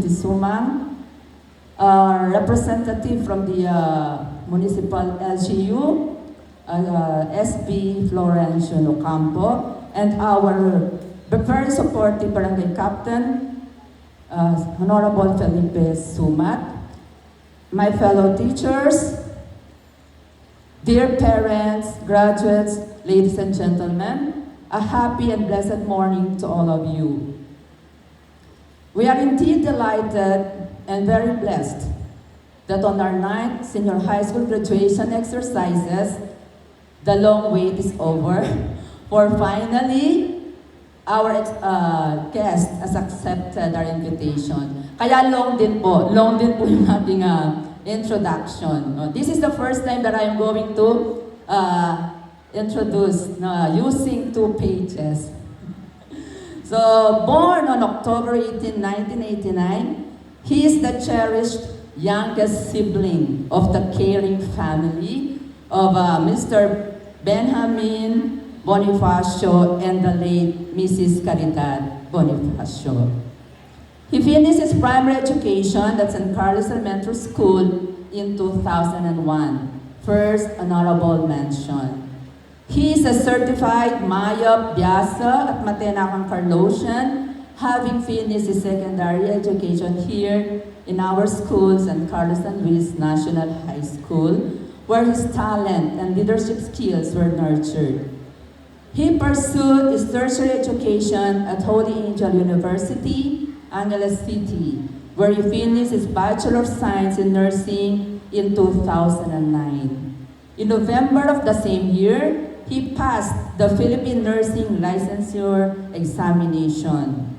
Sumang, representative from the municipal LGU, SB Florencio Ocampo, and our very supportive barangay captain, Honorable Felipe Sumat, my fellow teachers, dear parents, graduates, ladies and gentlemen, a happy and blessed morning to all of you. We are indeed delighted and very blessed that on our 9th senior high school graduation exercises, the long wait is over, for finally, our guest has accepted our invitation. Kaya long din po yung ating introduction. This is the first time that I am going to introduce using 2 pages. So, born on October 18, 1989, he is the cherished youngest sibling of the caring family of Mr. Benjamin Bonifacio and the late Mrs. Caridad Bonifacio. He finished his primary education at San Carlos Elementary School in 2001. First honorable mention. He is a certified Maya Biasa at Matenacang Carlosian, having finished his secondary education here in our school, San Carlos San Luis National High School, where his talent and leadership skills were nurtured. He pursued his tertiary education at Holy Angel University, Angeles City, where he finished his Bachelor of Science in Nursing in 2009. In November of the same year, he passed the Philippine Nursing Licensure Examination.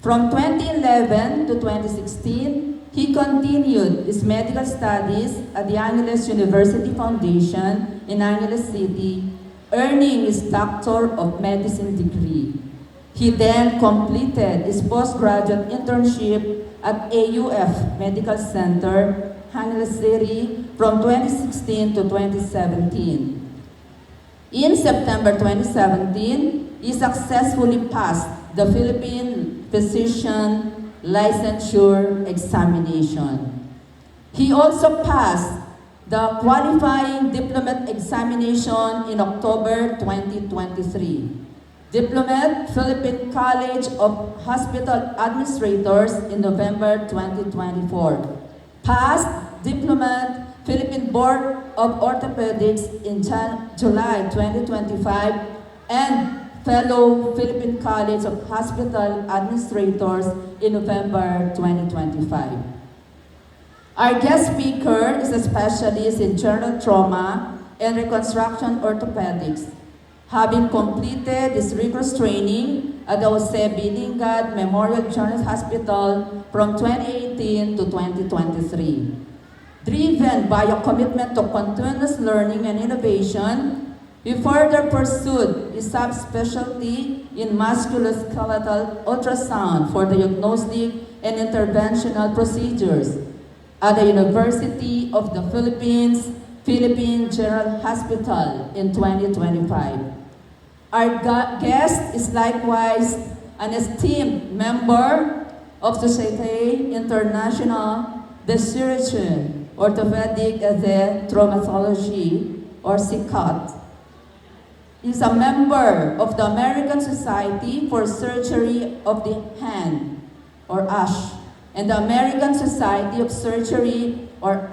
From 2011 to 2016, he continued his medical studies at the Angeles University Foundation in Angeles City, earning his Doctor of Medicine degree. He then completed his postgraduate internship at AUF Medical Center, Angeles City, from 2016 to 2017. In September 2017, he successfully passed the Philippine Physician Licensure Examination. He also passed the Qualifying Diplomate Examination in October 2023. Diplomate, Philippine College of Hospital Administrators in November 2024. Passed Diplomate, Philippine Board of Orthopedics in July 2025, and Fellow Philippine College of Hospital Administrators in November 2025. Our guest speaker is a specialist in general trauma and reconstruction orthopedics, having completed his rigorous training at the Jose B. Lingad Memorial Children's Hospital from 2018 to 2023. Driven by a commitment to continuous learning and innovation, he further pursued his subspecialty in musculoskeletal ultrasound for diagnostic and interventional procedures at the University of the Philippines, Philippine General Hospital in 2025. Our guest is likewise an esteemed member of Société Internationale de Chirurgie Orthopedic et Traumatologie, or SICOT. He's a member of the American Society for Surgery of the Hand, or ASH, and the American Society of Surgery, or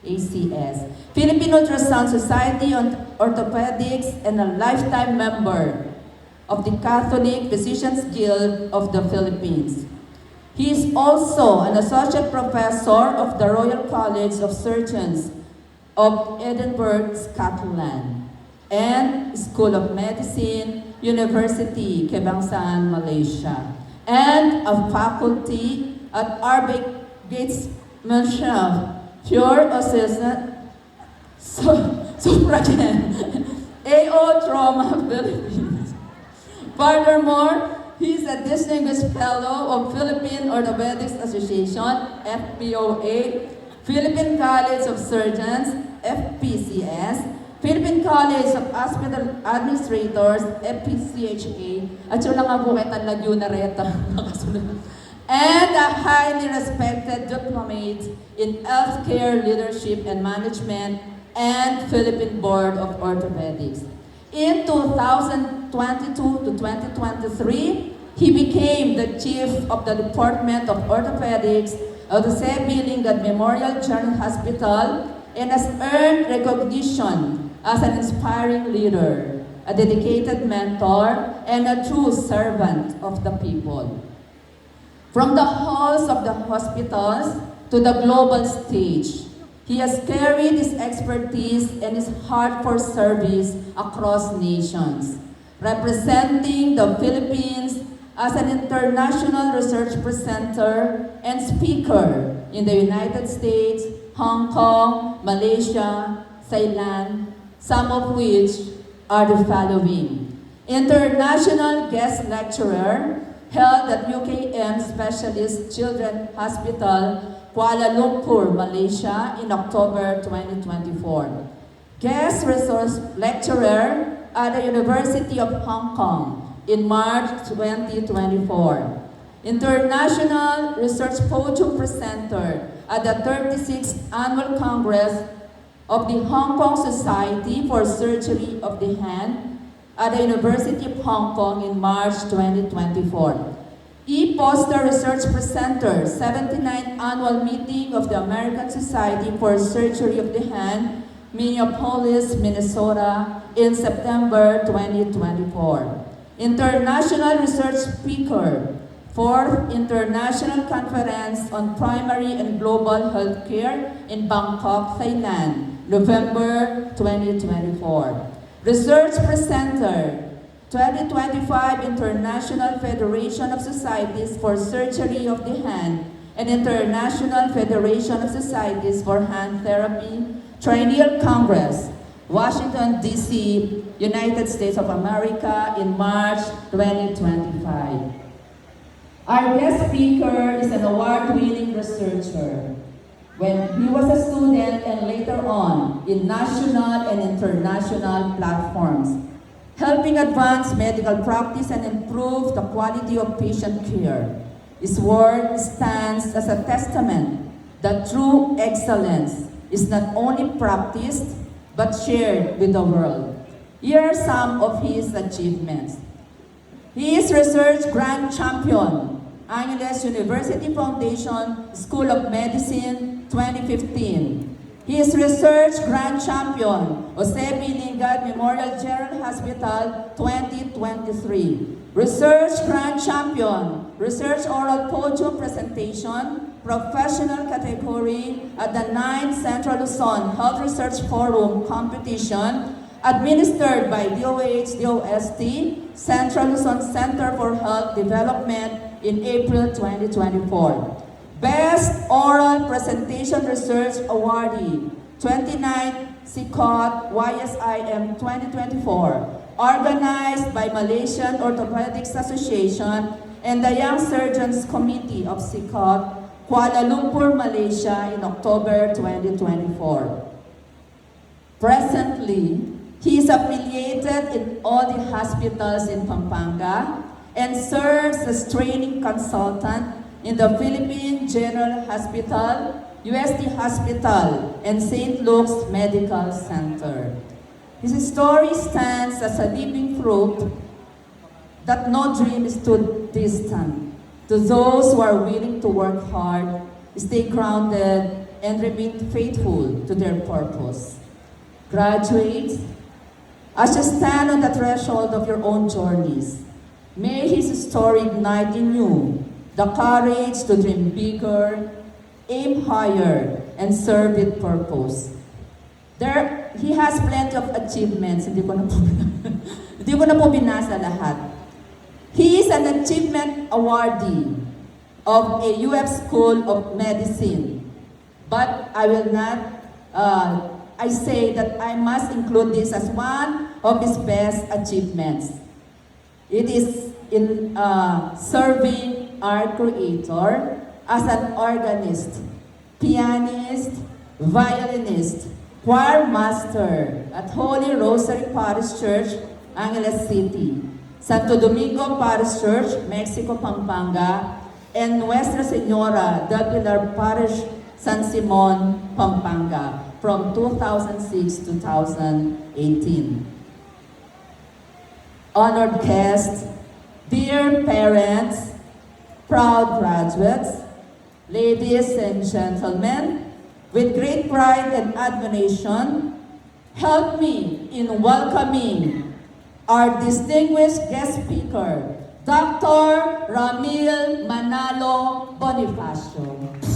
ACS, Philippine Ultrasound Society on Orthopedics, and a lifetime member of the Catholic Physicians Guild of the Philippines. He is also an associate professor of the Royal College of Surgeons of Edinburgh, Scotland, and School of Medicine, University, Kebangsaan, Malaysia, and a faculty at Arbig Gates Manshaf, Pure Assistant Suffragan, AO Trauma Philippines. Furthermore, he is a distinguished fellow of Philippine Orthopedics Association, FPOA, Philippine College of Surgeons, FPCS, Philippine College of Hospital Administrators, FPCHA, at yun lang nga po kay Tanlagyo na reta, nakasunod. and a highly respected diplomat in healthcare leadership and management and Philippine Board of Orthopedics. In 2022 to 2023, he became the chief of the Department of Orthopedics of the Sebi Lingad Memorial General Hospital and has earned recognition as an inspiring leader, a dedicated mentor, and a true servant of the people. From the halls of the hospitals to the global stage, he has carried his expertise and his heart for service across nations, representing the Philippines as an international research presenter and speaker in the United States, Hong Kong, Malaysia, Thailand, some of which are the following. International guest lecturer held at UKM Specialist Children's Hospital, Kuala Lumpur, Malaysia in October 2024. Guest resource lecturer at the University of Hong Kong in March 2024. International Research Podium Presenter at the 36th Annual Congress of the Hong Kong Society for Surgery of the Hand at the University of Hong Kong in March 2024. E-Poster Research Presenter, 79th Annual Meeting of the American Society for Surgery of the Hand, Minneapolis, Minnesota in September 2024. International Research Speaker, 4th International Conference on Primary and Global Healthcare in Bangkok, Thailand, November 2024. Research Presenter, 2025 International Federation of Societies for Surgery of the Hand and International Federation of Societies for Hand Therapy, Triennial Congress, Washington, D.C., United States of America in March 2025. Our guest speaker is an award-winning researcher. When he was a student and later on in national and international platforms, helping advance medical practice and improve the quality of patient care. His work stands as a testament that true excellence is not only practiced but shared with the world. Here are some of his achievements. He is Research Grand Champion, Angeles University Foundation School of Medicine 2015. He is Research Grand Champion, Sebi Lingad Memorial General Hospital 2023. Research Grand Champion, Research Oral Podium Presentation, Professional Category at the 9th Central Luzon Health Research Forum Competition, administered by DOH-DOST, Central Luzon Center for Health Development in April 2024. Best Oral Presentation Research Awardee, 29th CICOT YSIM 2024, organized by Malaysian Orthopedics Association and the Young Surgeons Committee of CICOT, Kuala Lumpur, Malaysia in October 2024. Presently, he is affiliated in all the hospitals in Pampanga and serves as training consultant in the Philippine General Hospital, UST Hospital, and St. Luke's Medical Center. His story stands as a living proof that no dream is too distant to those who are willing to work hard, stay grounded, and remain faithful to their purpose. Graduates, as you stand on the threshold of your own journeys, may his story ignite in you the courage to dream bigger, aim higher, and serve with purpose. He has plenty of achievements. Hindi ko na po binasa lahat. He is an achievement awardee of a UF School of Medicine. But I will not, I say that I must include this as one of his best achievements. It is in serving our Creator as an organist, pianist, violinist, choir master at Holy Rosary Parish Church, Angeles City, Santo Domingo Parish Church, Mexico, Pampanga, and Nuestra Señora del Pilar Parish, San Simon, Pampanga, from 2006 to 2018. Honored guests, dear parents, proud graduates, ladies and gentlemen, with great pride and admiration, help me in welcoming our distinguished guest speaker, Dr. Ramil Manalo Bonifacio.